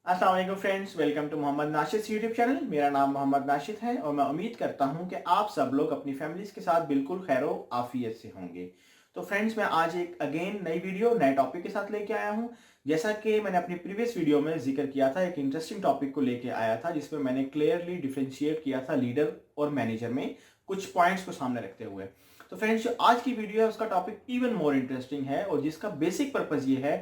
अस्सलाम वालेकुम friends, welcome to Mohammad Nashid YouTube channel. मेरा नाम मोहम्मद नाशिद है और मैं उम्मीद करता हूं कि आप सब लोग अपनी फैमिलीज के साथ बिल्कुल खैरो आफियत से होंगे। तो फ्रेंड्स, मैं आज एक अगेन नई वीडियो नए टॉपिक के साथ लेके आया हूं। जैसा कि मैंने अपनी प्रीवियस वीडियो में जिक्र किया था, एक इंटरेस्टिंग टॉपिक को लेके आया था जिसमें मैंने क्लियरली डिफ्रेंशिएट किया था लीडर और मैनेजर में कुछ पॉइंट्स को सामने रखते हुए। तो फ्रेंड्स, जो आज की वीडियो है उसका टॉपिक इवन मोर इंटरेस्टिंग है और जिसका बेसिक पर्पज ये है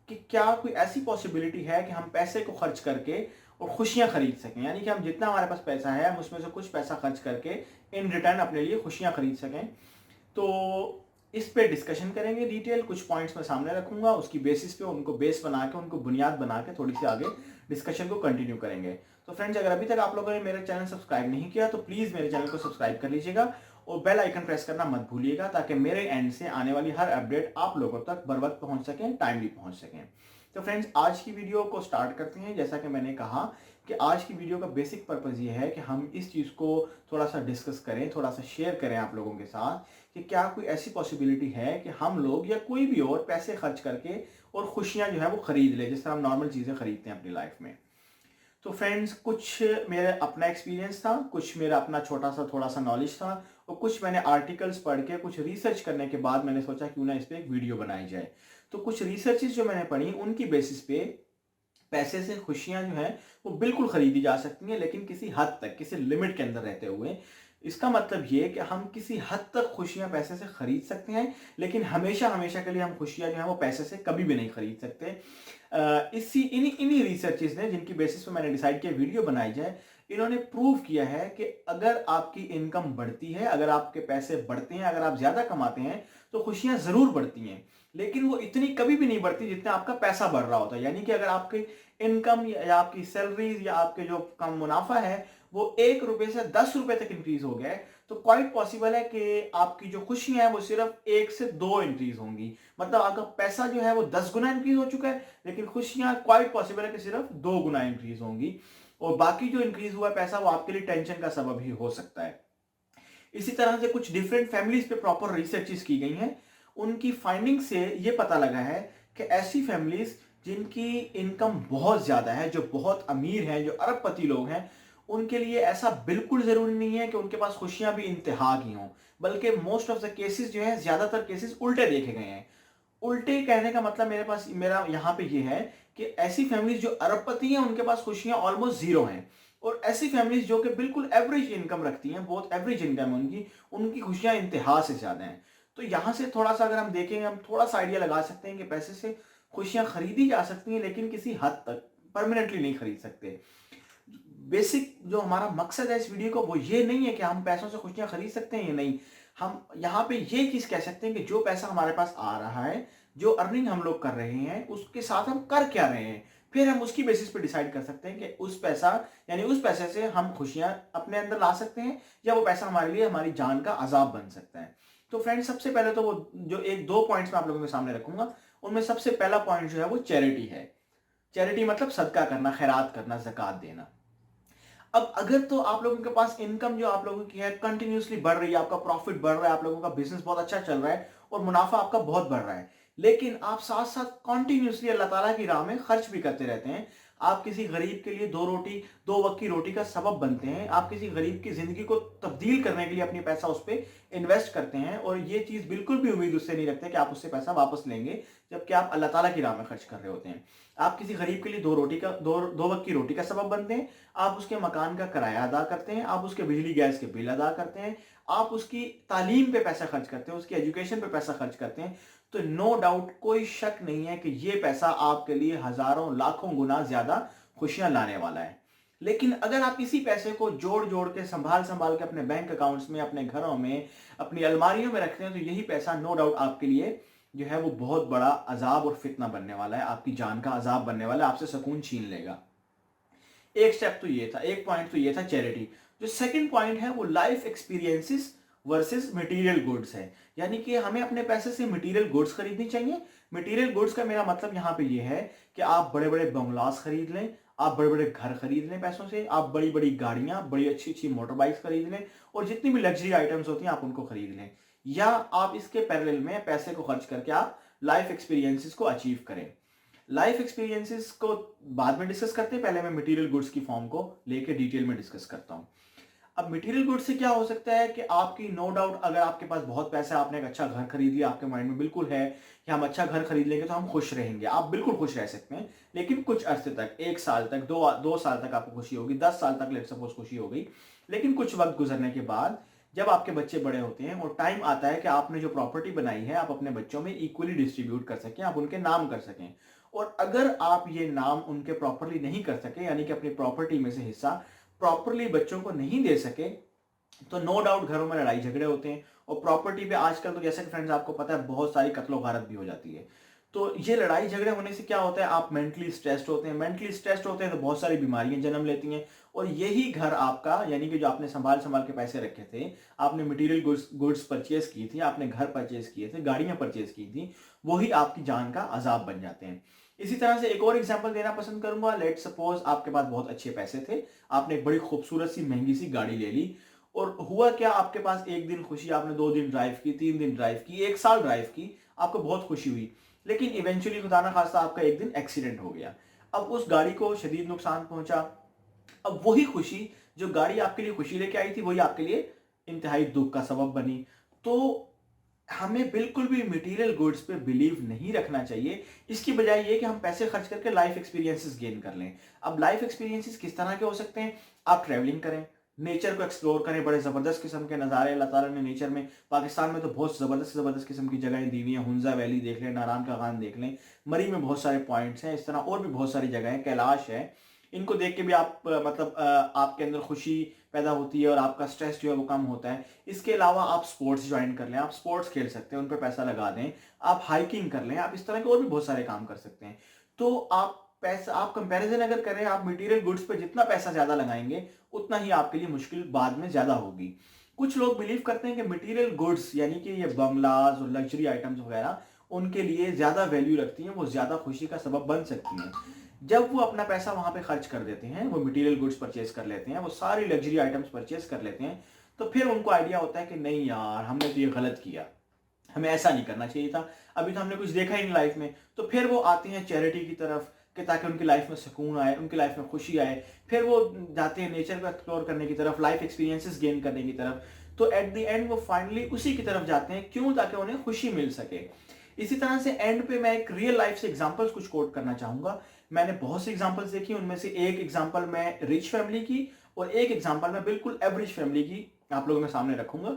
कि क्या कोई ऐसी पॉसिबिलिटी है कि हम पैसे को खर्च करके और खुशियां खरीद सकें, यानी कि हम जितना हमारे पास पैसा है हम उसमें से कुछ पैसा खर्च करके इन रिटर्न अपने लिए खुशियां खरीद सकें। तो इस पे डिस्कशन करेंगे डिटेल, कुछ पॉइंट्स मैं सामने रखूंगा, उसकी बेसिस पे उनको बेस बना के उनको बुनियाद बना के थोड़ी सी आगे डिस्कशन को कंटिन्यू करेंगे। तो फ्रेंड्स, अगर अभी तक आप लोगों ने मेरा चैनल सब्सक्राइब नहीं किया तो प्लीज़ मेरे चैनल को सब्सक्राइब कर लीजिएगा और बेल आइकन प्रेस करना मत भूलिएगा ताकि मेरे एंड से आने वाली हर अपडेट आप लोगों तक बर वक्त पहुंच सकें, टाइमली पहुंच सकें। तो फ्रेंड्स, आज की वीडियो को स्टार्ट करते हैं। जैसा कि मैंने कहा कि आज की वीडियो का बेसिक पर्पज़ ये है कि हम इस चीज़ को थोड़ा सा डिस्कस करें, थोड़ा सा शेयर करें आप लोगों के साथ कि क्या कोई ऐसी पॉसिबिलिटी है कि हम लोग या कोई भी और पैसे खर्च करके और खुशियां जो है वो खरीद ले, जिस तरह हम नॉर्मल चीज़ें खरीदते हैं अपनी लाइफ में। तो फ्रेंड्स, कुछ मेरा अपना एक्सपीरियंस था, कुछ मेरा अपना छोटा सा थोड़ा सा नॉलेज था और कुछ मैंने आर्टिकल्स पढ़ के कुछ रिसर्च करने के बाद मैंने सोचा क्यों ना इस पर एक वीडियो बनाई जाए। तो कुछ रिसर्चेस जो मैंने पढ़ी उनकी बेसिस पे पैसे से खुशियां जो है वो बिल्कुल खरीदी जा सकती हैं, लेकिन किसी हद तक, किसी लिमिट के अंदर रहते हुए। इसका मतलब ये कि हम किसी हद तक खुशियां पैसे से खरीद सकते हैं, लेकिन हमेशा हमेशा के लिए हम खुशियां जो है वो पैसे से कभी भी नहीं खरीद सकते। इसी इन्हीं इन्हीं रिसर्चेस ने, जिनकी बेसिस पे मैंने डिसाइड किया वीडियो बनाई जाए, इन्होंने प्रूव किया है कि अगर आपकी इनकम बढ़ती है, अगर आपके पैसे बढ़ते हैं, अगर आप ज्यादा कमाते हैं तो खुशियां जरूर बढ़ती हैं, लेकिन वो इतनी कभी भी नहीं बढ़ती जितना आपका पैसा बढ़ रहा होता है। यानी कि अगर आपकी इनकम या आपकी सैलरीज या आपके जो कम मुनाफा है वो 1 रुपए से 10 रुपए तक इंक्रीज हो गया है, तो क्वाइट पॉसिबल है कि आपकी जो खुशियां हैं वो सिर्फ 1 से 2 इंक्रीज होंगी। मतलब आपका पैसा जो है वो 10 गुना इंक्रीज हो चुका है, लेकिन खुशियां क्वाइट पॉसिबल है कि सिर्फ 2 गुना इंक्रीज होंगी। और बाकी जो इंक्रीज हुआ पैसा वो आपके लिए टेंशन का सबब ही हो सकता है। इसी तरह से कुछ डिफरेंट फैमिलीज पे प्रॉपर रिसर्चेस की गई हैं। उनकी फाइंडिंग से ये पता लगा है कि ऐसी फैमिलीज जिनकी इनकम बहुत ज्यादा है, जो बहुत अमीर हैं, जो अरबपति लोग हैं, उनके लिए ऐसा बिल्कुल जरूरी नहीं है कि उनके पास खुशियां भी इंतहा की हों, बल्कि मोस्ट ऑफ द केसेस जो है, ज्यादातर केसेस उल्टे देखे गए हैं। उल्टे कहने का मतलब मेरा यहाँ पे ये है कि ऐसी फैमिलीज जो अरबपति हैं उनके पास खुशियां ऑलमोस्ट जीरो हैं, और ऐसी फैमिलीज जो कि बिल्कुल एवरेज इनकम रखती हैं, बहुत एवरेज इनकम है उनकी, उनकी खुशियां इंतहा से ज्यादा हैं। तो यहाँ से थोड़ा सा अगर हम देखेंगे, हम थोड़ा सा आइडिया लगा सकते हैं कि पैसे से खुशियां खरीदी जा सकती हैं, लेकिन किसी हद तक, परमानेंटली नहीं खरीद सकते। बेसिक जो हमारा मकसद है इस वीडियो को वो ये नहीं है कि हम पैसों से खुशियां खरीद सकते हैं या नहीं। हम यहाँ पे ये चीज कह सकते हैं कि जो पैसा हमारे पास आ रहा है, जो अर्निंग हम लोग कर रहे हैं, उसके साथ हम कर क्या रहे हैं, फिर हम उसकी बेसिस पे डिसाइड कर सकते हैं कि उस पैसा, यानी उस पैसे से हम खुशियां अपने अंदर ला सकते हैं या वो पैसा हमारे लिए हमारी जान का अजाब बन सकता है। तो फ्रेंड्स, सबसे पहले तो वो जो एक दो पॉइंट्स मैं आप लोगों के सामने रखूंगा, उनमें सबसे पहला पॉइंट जो है वो चैरिटी है। चैरिटी मतलब सदका करना, खैरात करना, ज़कात देना। अब अगर तो आप लोगों के पास इनकम जो आप लोगों की है कंटिन्यूसली बढ़ रही है, आपका प्रॉफिट बढ़ रहा है, आप लोगों का बिजनेस बहुत अच्छा चल रहा है और मुनाफा आपका बहुत बढ़ रहा है, लेकिन आप साथ साथ कंटिन्यूसली अल्लाह ताला की राह में खर्च भी करते रहते हैं, आप किसी गरीब के लिए दो वक्त की रोटी का सबब बनते हैं, आप किसी गरीब की जिंदगी को तब्दील करने के लिए अपनी पैसा उस पर इन्वेस्ट करते हैं, और ये चीज बिल्कुल भी उम्मीद उससे नहीं रखते कि आप उससे पैसा वापस लेंगे, जबकि आप अल्लाह ताला की राह में खर्च कर रहे होते हैं। आप किसी गरीब के लिए दो वक्त की रोटी का सबब बनते हैं, आप उसके मकान का किराया अदा करते हैं, आप उसके बिजली गैस के बिल अदा करते हैं, आप उसकी तालीम पे पैसा खर्च करते हैं, उसकी एजुकेशन पे पैसा खर्च करते हैं। तो नो डाउट, कोई शक नहीं है कि ये पैसा आपके लिए हजारों लाखों गुना ज्यादा खुशियां लाने वाला है। लेकिन अगर आप इसी पैसे को जोड़ जोड़ के संभाल संभाल के अपने बैंक अकाउंट्स में, अपने घरों में, अपनी अलमारियों में रखते हैं, तो यही पैसा नो डाउट आपके लिए जो है वो बहुत बड़ा अजाब और फितना बनने वाला है, आपकी जान का अजाब बनने वाला है, आपसे सुकून छीन लेगा। एक स्टेप तो ये था, एक पॉइंट तो ये था चैरिटी। जो सेकंड पॉइंट है वो life experiences versus material goods है, यानी कि हमें अपने पैसे से मटेरियल गुड्स खरीदनी चाहिए। मटेरियल गुड्स का मेरा मतलब यहाँ पे ये है कि आप बड़े बड़े बंगलास खरीद लें, आप बड़े बड़े घर खरीद लें पैसों से, आप बड़ी बड़ी गाड़ियां, बड़ी अच्छी अच्छी मोटर बाइक्स खरीद लें, और जितनी भी लग्जरी आइटम्स होती हैं आप उनको खरीद लें। या आप इसके पैरेलल में पैसे को खर्च करके आप लाइफ एक्सपीरियंसेस को अचीव करें। लाइफ एक्सपीरियंसेस को बाद में डिस्कस करते हैं, पहले मैं मटेरियल गुड्स की फॉर्म को लेके डिटेल में डिस्कस करता हूँ। अब मटेरियल गुड्स से क्या हो सकता है कि आपकी नो डाउट अगर आपके पास बहुत पैसा है, आपने एक अच्छा घर खरीद लिया, आपके माइंड में बिल्कुल है कि हम अच्छा घर खरीद लेंगे तो हम खुश रहेंगे, आप बिल्कुल खुश रह सकते हैं। लेकिन कुछ अरसे तक, 1 साल तक, दो साल तक आपको खुशी होगी, 10 साल तक लेट सपोज खुशी हो गई। लेकिन कुछ वक्त गुजरने के बाद जब आपके बच्चे बड़े होते हैं और टाइम आता है कि आपने जो प्रॉपर्टी बनाई है आप अपने बच्चों में इक्वली डिस्ट्रीब्यूट कर सकें, आप उनके नाम कर सकें, और अगर आप ये नाम उनके प्रॉपरली नहीं कर सके, यानी कि अपनी प्रॉपर्टी में से हिस्सा प्रॉपरली बच्चों को नहीं दे सके, तो नो डाउट घरों में लड़ाई झगड़े होते हैं। और प्रॉपर्टी पे आजकल तो जैसे कि फ्रेंड्स आपको पता है बहुत सारी कत्लो गारत भी हो जाती है। तो ये लड़ाई झगड़े होने से क्या होता है, आप मेंटली स्ट्रेस्ड होते हैं, मेंटली स्ट्रेस्ड होते हैं तो बहुत सारी बीमारियां जन्म लेती हैं। और यही घर आपका, यानी कि जो आपने संभाल संभाल के पैसे रखे थे, आपने मटेरियल गुड्स परचेज की थी, आपने घर परचेज किए थे, गाड़ियां परचेज की थी, वही आपकी जान का अजाब बन जाते हैं। इसी तरह से एक और एग्जांपल देना पसंद करूंगा। लेट सपोज आपके पास बहुत अच्छे पैसे थे, आपने एक बड़ी खूबसूरत सी महंगी सी गाड़ी ले ली, और हुआ क्या, आपके पास एक दिन खुशी, आपने 2 दिन ड्राइव की, 3 दिन ड्राइव की, 1 साल ड्राइव की, आपको बहुत खुशी हुई। लेकिन इवेंचुअली खुदा ना खास्ता आपका एक दिन एक्सीडेंट हो गया। अब उस गाड़ी को शदीद नुकसान पहुंचा। अब वही खुशी जो गाड़ी आपके लिए खुशी लेके आई थी, वही आपके लिए इंतहाई दुख का सबब बनी। तो हमें बिल्कुल भी मटेरियल गुड्स पे बिलीव नहीं रखना चाहिए। इसकी बजाय ये कि हम पैसे खर्च करके लाइफ एक्सपीरियंसेस गेन कर लें। अब लाइफ एक्सपीरियंसेस किस तरह के हो सकते हैं, आप ट्रैवलिंग करें, नेचर को एक्सप्लोर करें, बड़े ज़बरदस्त किस्म के नज़ारे अल्लाह ताला ने नेचर में, पाकिस्तान में तो बहुत ज़बरदस्त ज़बरदस्त किस्म की जगहें दी हुई हैं। हुंजा वैली देख लें, नारायण का खान देख लें, मरी में बहुत सारे पॉइंट्स हैं, इस तरह और भी बहुत सारी जगह हैं, कैलाश है। इनको देख के भी आप आपके अंदर खुशी पैदा होती है और आपका स्ट्रेस जो है वो कम होता है। इसके अलावा आप स्पोर्ट्स ज्वाइन कर लें, आप स्पोर्ट्स खेल सकते हैं, उन पर पैसा लगा दें, आप हाइकिंग कर लें, आप इस तरह के और भी बहुत सारे काम कर सकते हैं। तो आप कंपैरिजन अगर करें, आप मटेरियल गुड्स पे जितना पैसा ज्यादा लगाएंगे उतना ही आपके लिए मुश्किल बाद में ज्यादा होगी। कुछ लोग बिलीव करते हैं कि मटेरियल गुड्स यानी कि ये बंगलाज और लग्जरी आइटम्स वगैरह उनके लिए ज्यादा वैल्यू रखती हैं, वो ज्यादा खुशी का सबब बन सकती हैं। जब वो अपना पैसा वहां पे खर्च कर देते हैं, वो मटेरियल गुड्स परचेज कर लेते हैं, वो सारी लग्जरी आइटम्स परचेज कर लेते हैं, तो फिर उनको आइडिया होता है कि नहीं यार, हमने तो ये गलत किया, हमें ऐसा नहीं करना चाहिए था, अभी तो हमने कुछ देखा ही नहीं लाइफ में। तो फिर वो आते हैं चैरिटी की तरफ कि ताकि उनकी लाइफ में सुकून आए, उनकी लाइफ में खुशी आए। फिर वो जाते हैं नेचर को एक्सप्लोर करने की तरफ, लाइफ एक्सपीरियंसेस गेन करने की तरफ। तो एट द एंड वो फाइनली उसी की तरफ जाते हैं, क्यों, ताकि उन्हें खुशी मिल सके। इसी तरह से एंड पे मैं एक रियल लाइफ से एग्जांपल्स कुछ कोट करना चाहूंगा। मैंने बहुत सी एग्जांपल्स देखी, उनमें से एक एग्जांपल मैं रिच फैमिली की और एक एग्जांपल मैं बिल्कुल एवरेज फैमिली की आप लोगों के सामने रखूंगा।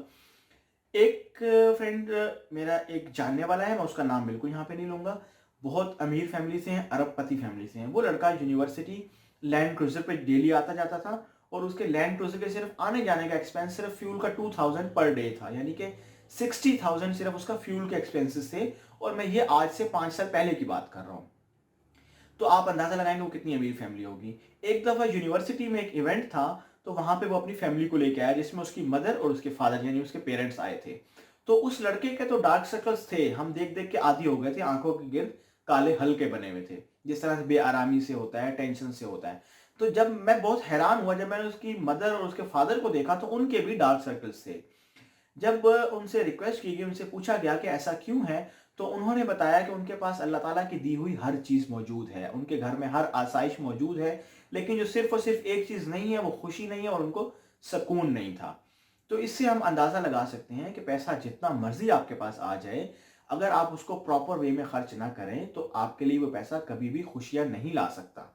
एक फ्रेंड मेरा एक जानने वाला है, मैं उसका नाम बिल्कुल यहाँ पे नहीं लूंगा, बहुत अमीर फैमिली से हैं, अरबपति फैमिली से हैं। वो लड़का यूनिवर्सिटी लैंड क्रूजर पे डेली आता जाता था, और उसके लैंड क्रूजर के सिर्फ आने जाने का एक्सपेंस सिर्फ फ्यूल का 2000 पर डे था, यानी कि 60,000 सिर्फ उसका फ्यूल के एक्सपेंसेस थे। और मैं ये आज से 5 साल पहले की बात कर रहा हूँ। तो आप अंदाजा लगाएंगे वो कितनी अमीर फैमिली होगी। एक दफा यूनिवर्सिटी में एक इवेंट था, तो वहां पे वो अपनी फैमिली को लेके आया, जिसमें उसकी मदर और उसके फादर यानी उसके पेरेंट्स आए थे। तो उस लड़के के तो डार्क सर्कल्स थे, हम देख देख के आदी हो गए थे, आंखों के गिर्द काले हल्के बने हुए थे, जिस तरह से बेआरामी से होता है, टेंशन से होता है। तो जब मैं बहुत हैरान हुआ जब मैंने उसकी मदर और उसके फादर को देखा, तो उनके भी डार्क सर्कल्स थे। जब उनसे रिक्वेस्ट की गई, उनसे पूछा गया कि ऐसा क्यों है, तो उन्होंने बताया कि उनके पास अल्लाह ताला की दी हुई हर चीज़ मौजूद है, उनके घर में हर आसाइश मौजूद है, लेकिन जो सिर्फ और सिर्फ एक चीज़ नहीं है, वो खुशी नहीं है और उनको सुकून नहीं था। तो इससे हम अंदाज़ा लगा सकते हैं कि पैसा जितना मर्जी आपके पास आ जाए, अगर आप उसको प्रॉपर वे में खर्च ना करें, तो आपके लिए वो पैसा कभी भी खुशियां नहीं ला सकता।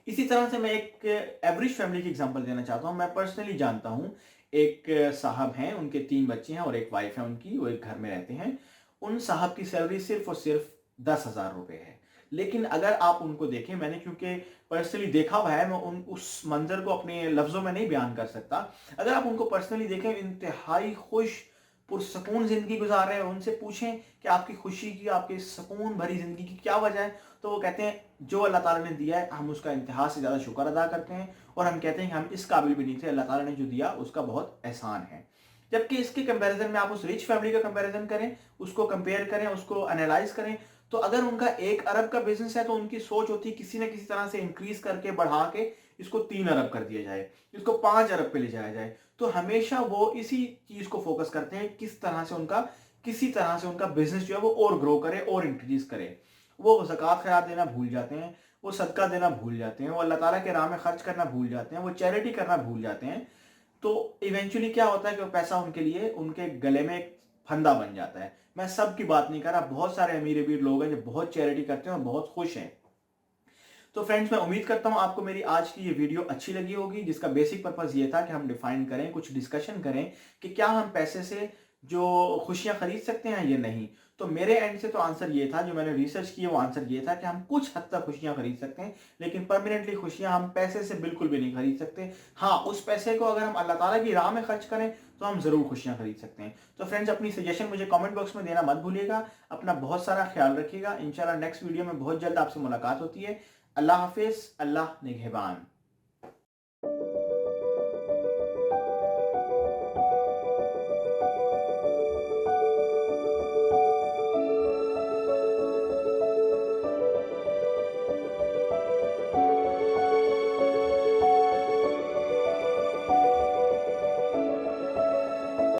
इसी तरह से मैं एक एवरेज फैमिली की एग्जांपल देना चाहता हूँ। मैं पर्सनली जानता हूँ, एक साहब हैं, उनके 3 बच्चे हैं और एक वाइफ है उनकी, वो एक घर में रहते हैं। उन साहब की सैलरी सिर्फ और सिर्फ 10,000 रुपये है। लेकिन अगर आप उनको देखें, मैंने क्योंकि पर्सनली देखा हुआ है, मैं उस मंजर को अपने लफ्ज़ों में नहीं बयान कर सकता। अगर आप उनको पर्सनली देखें, इंतहाई खुश पुरसकून ज़िंदगी गुजार रहे हैं। उनसे पूछें कि आपकी खुशी की, आपकी सुकून भरी ज़िंदगी की क्या वजह है, तो वो कहते हैं जो अल्लाह ताला ने दिया है हम उसका इंतहा से ज़्यादा शुक्र अदा करते हैं, और हम कहते हैं कि हम इस काबिल भी नहीं थे, अल्लाह ताला ने जो दिया उसका बहुत एहसान है। जबकि इसके कंपैरिजन में आप उस रिच फैमिली का कंपैरिजन करें, उसको कंपेयर करें, उसको एनालाइज करें, तो अगर उनका 1 अरब का बिजनेस है, तो उनकी सोच होती है किसी न किसी तरह से इंक्रीज करके बढ़ा के इसको 3 अरब कर दिया जाए, इसको 5 अरब पे ले जाया जाए। तो हमेशा वो इसी चीज को फोकस करते हैं, किस तरह से उनका किसी तरह से उनका बिजनेस जो है वो और ग्रो करे और इंक्रीज करे। वो ज़कात खैरात देना भूल जाते हैं, वो सदका देना भूल जाते हैं, वो अल्लाह ताला के राह में खर्च करना भूल जाते हैं, वो चैरिटी करना भूल जाते हैं। तो इवेंचुअली क्या होता है कि वो पैसा उनके लिए उनके गले में एक फंदा बन जाता है। मैं सब की बात नहीं कर रहा, बहुत सारे अमीर-अमीर लोग हैं जो बहुत चैरिटी करते हैं और बहुत खुश हैं। तो फ्रेंड्स, मैं उम्मीद करता हूँ आपको मेरी आज की ये वीडियो अच्छी लगी होगी, जिसका बेसिक पर्पस ये था कि हम डिफाइन करें, कुछ डिस्कशन करें कि क्या हम पैसे से जो खुशियां खरीद सकते हैं या नहीं। तो मेरे एंड से तो आंसर ये था, जो मैंने रिसर्च की है वो आंसर ये था कि हम कुछ हद तक खुशियां खरीद सकते हैं, लेकिन परमानेंटली खुशियां हम पैसे से बिल्कुल भी नहीं खरीद सकते। हाँ, उस पैसे को अगर हम अल्लाह ताला की राह में खर्च करें तो हम जरूर खुशियां खरीद सकते हैं। तो फ्रेंड्स, अपनी सजेशन मुझे कमेंट बॉक्स में देना मत भूलिएगा। अपना बहुत सारा ख्याल रखिएगा। इंशाल्लाह नेक्स्ट वीडियो में बहुत जल्द आपसे मुलाकात होती है। अल्लाह हाफिज़, अल्लाह निगहबान।